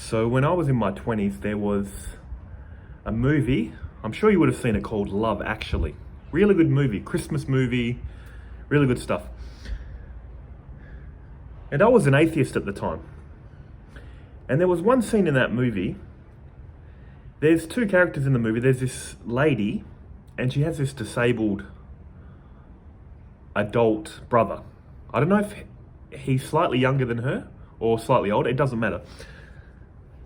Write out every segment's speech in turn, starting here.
So when I was in my 20s, there was a movie, I'm sure you would have seen it, called Love Actually. Really good movie, Christmas movie, really good stuff. And I was an atheist at the time. And there was one scene in that movie, there's two characters in the movie. There's this lady, and she has this disabled adult brother. I don't know if he's slightly younger than her or slightly older, it doesn't matter.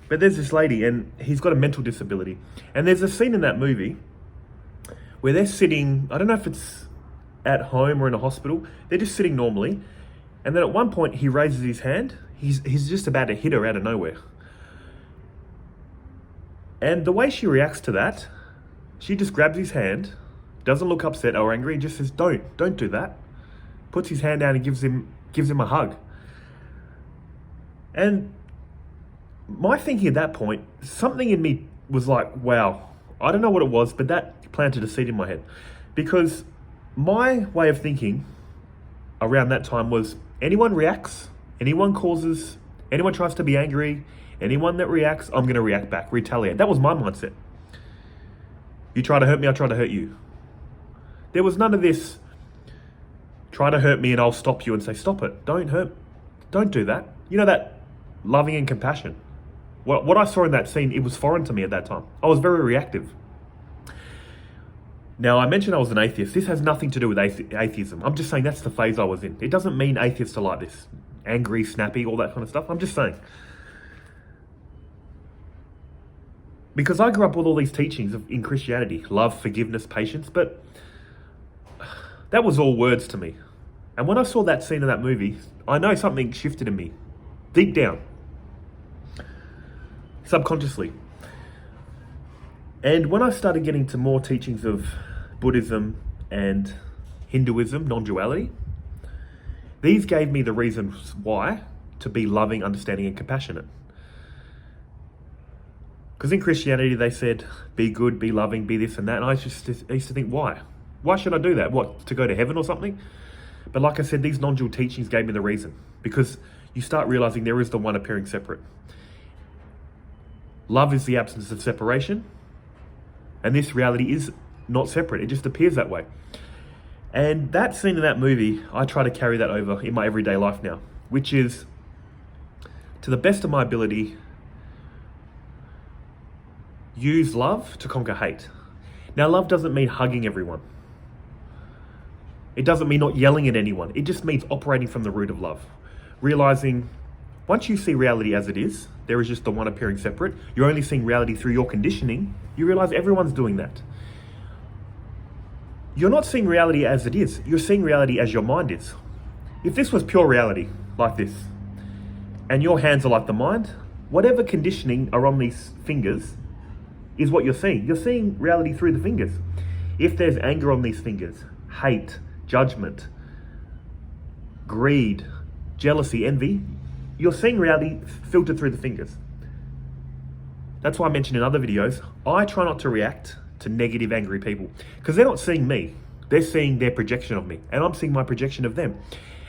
But there's this lady and he's got a mental disability. And there's a scene in that movie where they're sitting, I don't know if it's at home or in a hospital, they're just sitting normally. And then at one point he raises his hand, he's just about to hit her out of nowhere. And the way she reacts to that, she just grabs his hand, doesn't look upset or angry, just says, don't do that. Puts his hand down and gives him a hug. And my thinking at that point, something in me was like, wow, I don't know what it was, but that planted a seed in my head. Because my way of thinking around that time was, anyone reacts, anyone causes, anyone tries to be angry, anyone that reacts, I'm going to react back, retaliate. That was my mindset. You try to hurt me, I try to hurt you. There was none of this, try to hurt me and I'll stop you and say, stop it, don't do that. You know, that loving and compassion. What I saw in that scene, it was foreign to me at that time. I was very reactive. Now, I mentioned I was an atheist. This has nothing to do with atheism. I'm just saying that's the phase I was in. It doesn't mean atheists are like this. Angry, snappy, all that kind of stuff. I'm just saying. Because I grew up with all these teachings in Christianity. Love, forgiveness, patience. But that was all words to me. And when I saw that scene in that movie, I know something shifted in me. Deep down. Subconsciously. And when I started getting to more teachings of Buddhism and Hinduism, non-duality, these gave me the reasons why to be loving, understanding, and compassionate. Because in Christianity, they said, be good, be loving, be this and that. And I used to think, why? Why should I do that? What, to go to heaven or something? But like I said, these non-dual teachings gave me the reason. Because you start realizing there is the one appearing separate. Love is the absence of separation. And this reality is not separate. It just appears that way. And that scene in that movie, I try to carry that over in my everyday life now. Which is, to the best of my ability, use love to conquer hate. Now, love doesn't mean hugging everyone. It doesn't mean not yelling at anyone. It just means operating from the root of love. Realizing, once you see reality as it is, there is just the one appearing separate. You're only seeing reality through your conditioning. You realize everyone's doing that. You're not seeing reality as it is. You're seeing reality as your mind is. If this was pure reality, like this, and your hands are like the mind, whatever conditioning are on these fingers is what you're seeing. You're seeing reality through the fingers. If there's anger on these fingers, hate, judgment, greed, jealousy, envy, you're seeing reality filtered through the fingers. That's why I mentioned in other videos, I try not to react to negative, angry people because they're not seeing me. They're seeing their projection of me and I'm seeing my projection of them.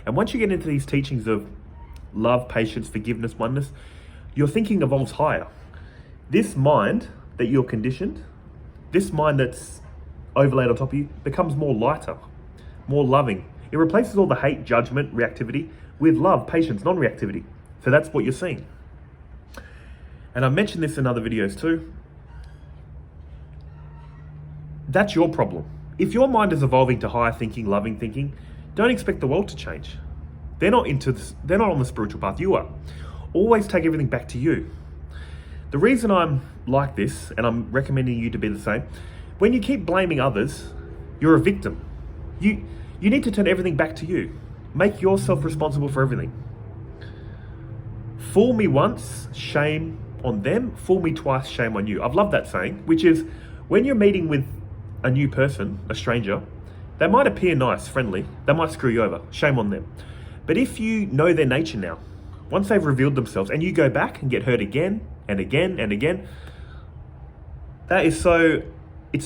And once you get into these teachings of love, patience, forgiveness, oneness, your thinking evolves higher. This mind that you're conditioned, this mind that's overlaid on top of you becomes more lighter, more loving. It replaces all the hate, judgment, reactivity with love, patience, non-reactivity. So that's what you're seeing. And I mentioned this in other videos too. That's your problem. If your mind is evolving to higher thinking, loving thinking, don't expect the world to change. They're not on the spiritual path, you are. Always take everything back to you. The reason I'm like this, and I'm recommending you to be the same, when you keep blaming others, you're a victim. You need to turn everything back to you. Make yourself responsible for everything. Fool me once, shame on them. Fool me twice, shame on you. I've loved that saying, which is when you're meeting with a new person, a stranger, they might appear nice, friendly. They might screw you over. Shame on them. But if you know their nature now, once they've revealed themselves and you go back and get hurt again and again and again, it's so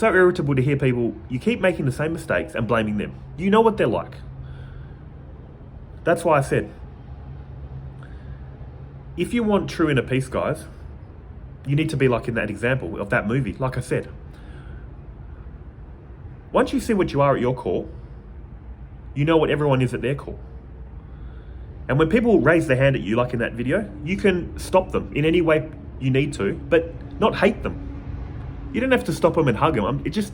irritable to hear people, you keep making the same mistakes and blaming them. You know what they're like. That's why I said, if you want true inner peace, guys, You need to be like in that example of that movie. Like I said, once you see what you are at your core, you know what everyone is at their core. And when people raise their hand at you, like in that video, you can stop them in any way you need to, but not hate them. You don't have to stop them and hug them. It's just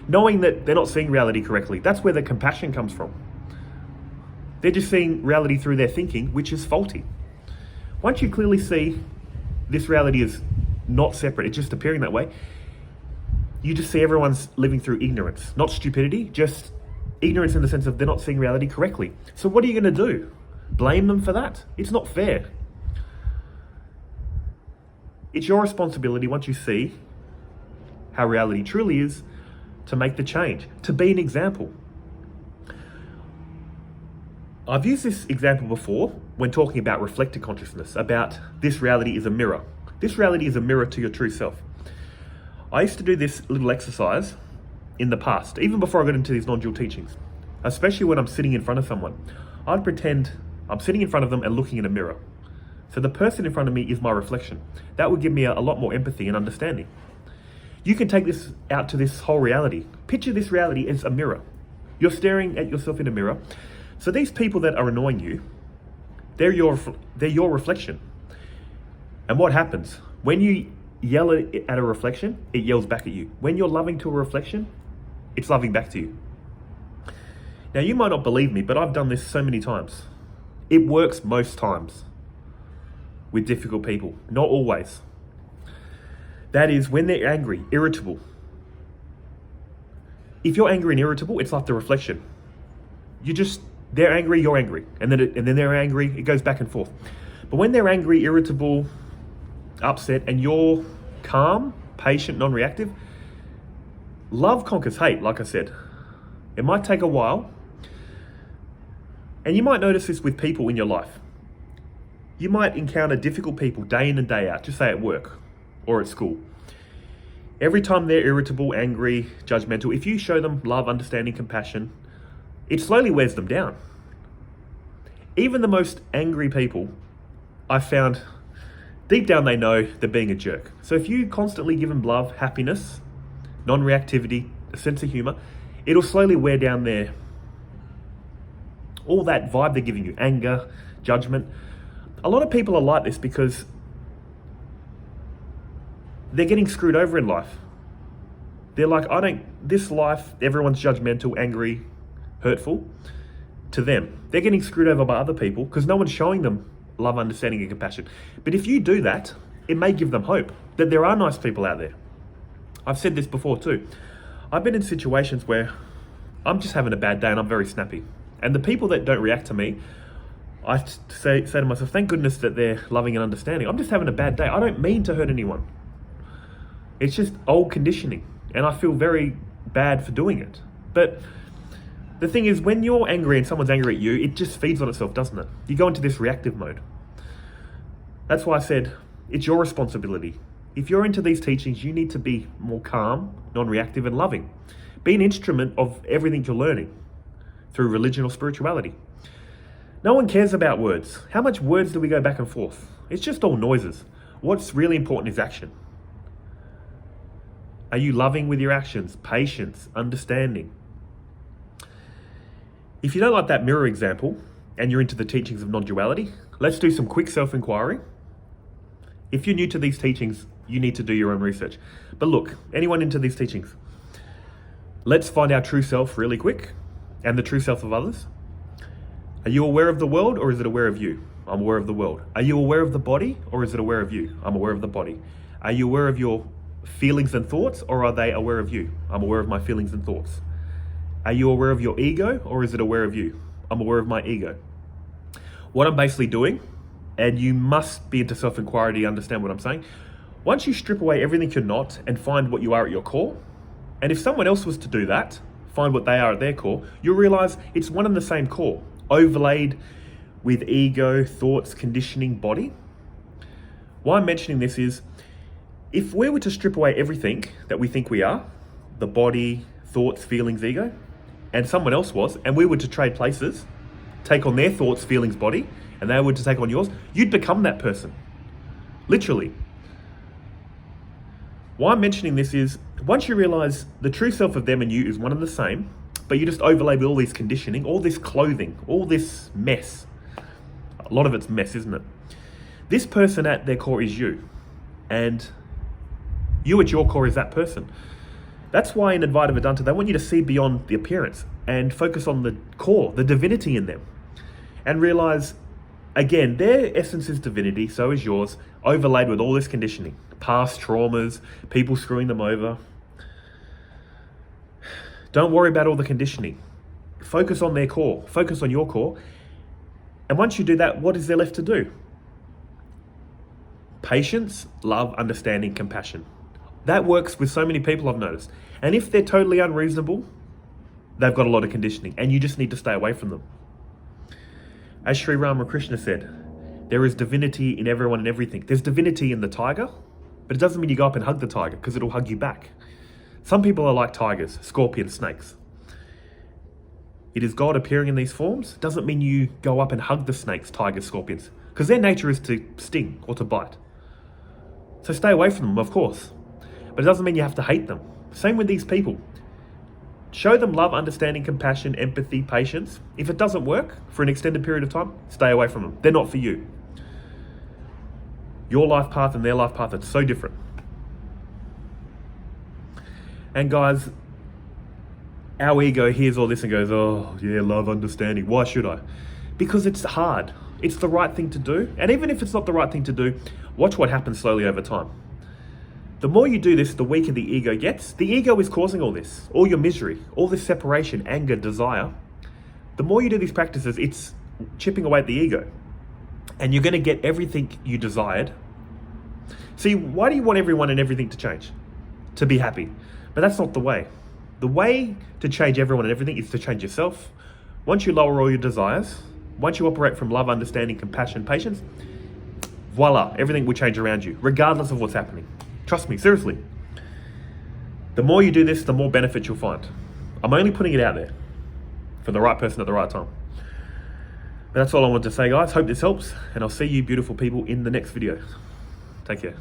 knowing that they're not seeing reality correctly. That's where the compassion comes from. They're just seeing reality through their thinking, which is faulty. Once you clearly see this reality is not separate, it's just appearing that way, you just see everyone's living through ignorance, not stupidity, just ignorance in the sense of they're not seeing reality correctly. So what are you going to do? Blame them for that? It's not fair. It's your responsibility, once you see how reality truly is, to make the change, to be an example. I've used this example before when talking about reflected consciousness, about this reality is a mirror. This reality is a mirror to your true self. I used to do this little exercise in the past, even before I got into these non-dual teachings, especially when I'm sitting in front of someone. I'd pretend I'm sitting in front of them and looking in a mirror. So the person in front of me is my reflection. That would give me a lot more empathy and understanding. You can take this out to this whole reality. Picture this reality as a mirror. You're staring at yourself in a mirror. So these people that are annoying you, they're your reflection. And what happens? When you yell at a reflection, it yells back at you. When you're loving to a reflection, it's loving back to you. Now, you might not believe me, but I've done this so many times. It works most times with difficult people, not always. That is when they're angry, irritable. If you're angry and irritable, it's like the reflection. They're angry, you're angry. And then they're angry, it goes back and forth. But when they're angry, irritable, upset, and you're calm, patient, non-reactive, love conquers hate, like I said. It might take a while. And you might notice this with people in your life. You might encounter difficult people day in and day out, just say at work or at school. Every time they're irritable, angry, judgmental, if you show them love, understanding, compassion, it slowly wears them down. Even the most angry people, I found deep down they know they're being a jerk. So if you constantly give them love, happiness, non-reactivity, a sense of humor, it'll slowly wear down all that vibe they're giving you, anger, judgment. A lot of people are like this because they're getting screwed over in life. They're like, this life, everyone's judgmental, angry, hurtful to them. They're getting screwed over by other people because no one's showing them love, understanding, and compassion. But if you do that, it may give them hope that there are nice people out there. I've said this before too. I've been in situations where I'm just having a bad day and I'm very snappy. And the people that don't react to me, I say to myself, thank goodness that they're loving and understanding. I'm just having a bad day. I don't mean to hurt anyone. It's just old conditioning. And I feel very bad for doing it. But the thing is, when you're angry and someone's angry at you, it just feeds on itself, doesn't it? You go into this reactive mode. That's why I said, it's your responsibility. If you're into these teachings, you need to be more calm, non-reactive, and loving. Be an instrument of everything you're learning through religion or spirituality. No one cares about words. How much words do we go back and forth? It's just all noises. What's really important is action. Are you loving with your actions? Patience, understanding. If you don't like that mirror example and you're into the teachings of non-duality, let's do some quick self-inquiry. If you're new to these teachings, you need to do your own research. But look, anyone into these teachings, let's find our true self really quick and the true self of others. Are you aware of the world or is it aware of you? I'm aware of the world. Are you aware of the body or is it aware of you? I'm aware of the body. Are you aware of your feelings and thoughts or are they aware of you? I'm aware of my feelings and thoughts. Are you aware of your ego or is it aware of you? I'm aware of my ego. What I'm basically doing, and you must be into self-inquiry to understand what I'm saying, once you strip away everything you're not and find what you are at your core, and if someone else was to do that, find what they are at their core, you'll realize it's one and the same core, overlaid with ego, thoughts, conditioning, body. Why I'm mentioning this is, if we were to strip away everything that we think we are, the body, thoughts, feelings, ego, and someone else was, and we were to trade places, take on their thoughts, feelings, body, and they were to take on yours, you'd become that person. Literally. Why I'm mentioning this is, once you realize the true self of them and you is one and the same, but you just overlay with all this conditioning, all this clothing, all this mess. A lot of it's mess, isn't it? This person at their core is you, and you at your core is that person. That's why in Advaita Vedanta, they want you to see beyond the appearance and focus on the core, the divinity in them, and realize, again, their essence is divinity, so is yours, overlaid with all this conditioning, past traumas, people screwing them over. Don't worry about all the conditioning. Focus on their core, focus on your core. And once you do that, what is there left to do? Patience, love, understanding, compassion. That works with so many people, I've noticed. And if they're totally unreasonable, they've got a lot of conditioning, and you just need to stay away from them. As Sri Ramakrishna said, there is divinity in everyone and everything. There's divinity in the tiger, but it doesn't mean you go up and hug the tiger, because it'll hug you back. Some people are like tigers, scorpions, snakes. It is God appearing in these forms. Doesn't mean you go up and hug the snakes, tigers, scorpions, because their nature is to sting or to bite. So stay away from them, of course. But it doesn't mean you have to hate them. Same with these people. Show them love, understanding, compassion, empathy, patience. If it doesn't work for an extended period of time, stay away from them. They're not for you. Your life path and their life path are so different. And guys, our ego hears all this and goes, oh yeah, love, understanding. Why should I? Because it's hard. It's the right thing to do. And even if it's not the right thing to do, watch what happens slowly over time. The more you do this, the weaker the ego gets. The ego is causing all this, all your misery, all this separation, anger, desire. The more you do these practices, it's chipping away at the ego. And you're going to get everything you desired. See, why do you want everyone and everything to change? To be happy. But that's not the way. The way to change everyone and everything is to change yourself. Once you lower all your desires, once you operate from love, understanding, compassion, patience, voila, everything will change around you, regardless of what's happening. Trust me, seriously. The more you do this, the more benefit you'll find. I'm only putting it out there for the right person at the right time. But that's all I wanted to say, guys. Hope this helps, and I'll see you beautiful people in the next video. Take care.